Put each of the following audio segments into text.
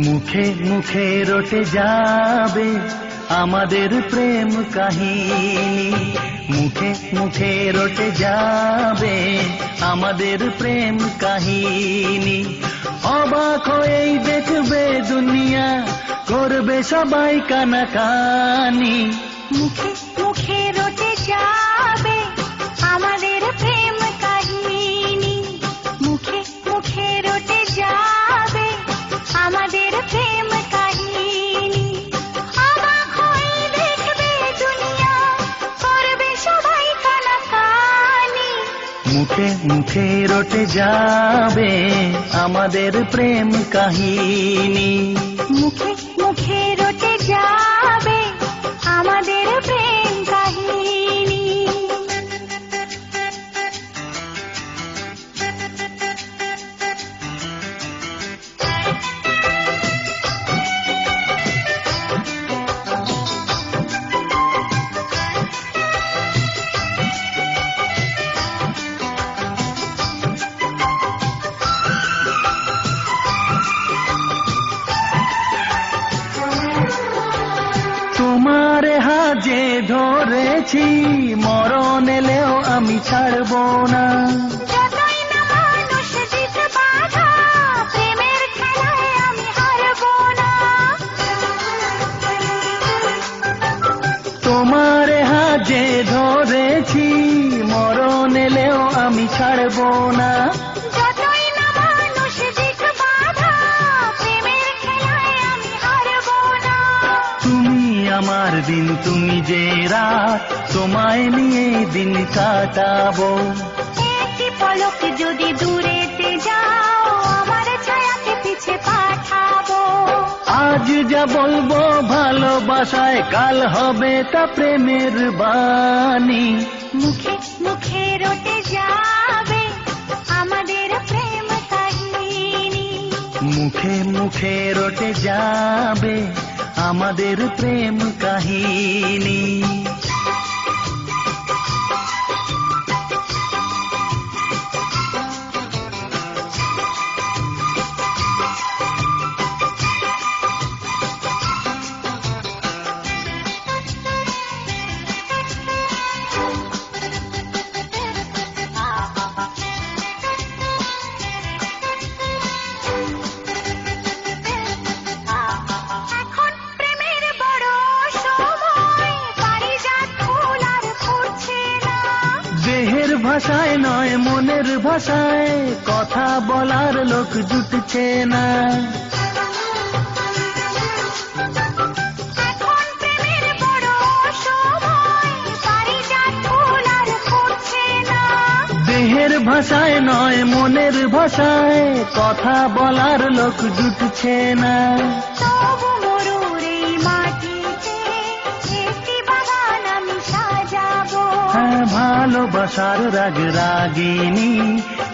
মুখে মুখে রটে যাবে আমাদের প্রেম কাহিনী, মুখে মুখে রটে যাবে আমাদের প্রেম কাহিনী। অবাক হয়েই দেখবে দুনিয়া, করবে সবাই কানাকানি। মুখে মুখে রটে যাবে আমাদের প্রেম কাহিনী, মুখে মুখে রটে যাবে আমাদের প্রেম কাহিনী। অবাক হয়ে দেখবে দুনিয়া, করবে সবাই কানাকানি। মুখে মুখে রটে যাবে আমাদের প্রেম কাহিনী, মুখে মুখে রটে যাবে আমাদের প্রেম কাহিনী। তোমার হাজে ধরেছি, মরণ এলেও আমি ছাড়বো না। যতই না মানুষ দিত বাধা, প্রেমের খেলায় আমি হারবো না। তোমার হাজে ধরেছি, মরণ এলেও আমি ছাড়বো না। যতই না মানুষ দিত বাধা, প্রেমের খেলায় আমি হারবো না। তুমি আমার দিন, তুমি যে রাত, তোমায় নিয়ে দিন কাটাবো। একটি পলক যদি দূরেতে যাও, আমার ছায়াকে পিছে পাঠাবো। আজ যা বলবো ভালোবাসায়, কাল হবে তা প্রেমের বাণী। মুখে মুখে রটে যাবে আমাদের প্রেম কাহিনী, মুখে মুখে রটে যাবে আমাদের প্রেম কাহিনী। এখন প্রেমের বড় সময়, পারিজাত ফুল আর ফুটছে না। দেহের ভাষায় নয় মনের ভাষায়, কথা বলার লোক জুটছে না। এখন প্রেমের বড় সময়, পারিজাত ফুল আর ফুটছে না। দেহের ভাষায় নয় মনের ভাষায়, কথা বলার লোক জুটছে না। তবু মরুর এই মাটিতে একটি বাগান আমি সাজাবো। হ্যাঁ, ভালোবাসার রাগ রাগিনী,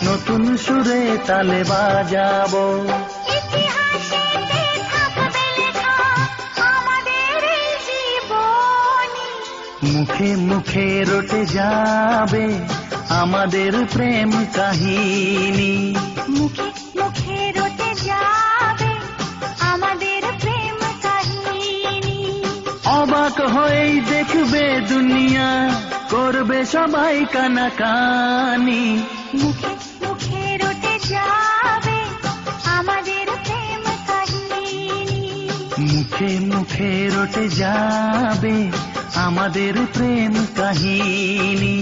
নতুন সুরে তালে বাজাবো। ইতিহাসেতে থাকবে লেখা আমাদের এই জীবনী। মুখে মুখে রটে যাবে আমাদের প্রেম কাহিনী, মুখে মুখে রটে যাবে আমাদের প্রেম কাহিনী। অবাক হয়েই দেখবে দুনিয়া, করবে সবাই কানাকানি। মুখে মুখে রটে যাবে আমাদের প্রেম কাহিনী, মুখে মুখে রটে যাবে আমাদের প্রেম কাহিনী।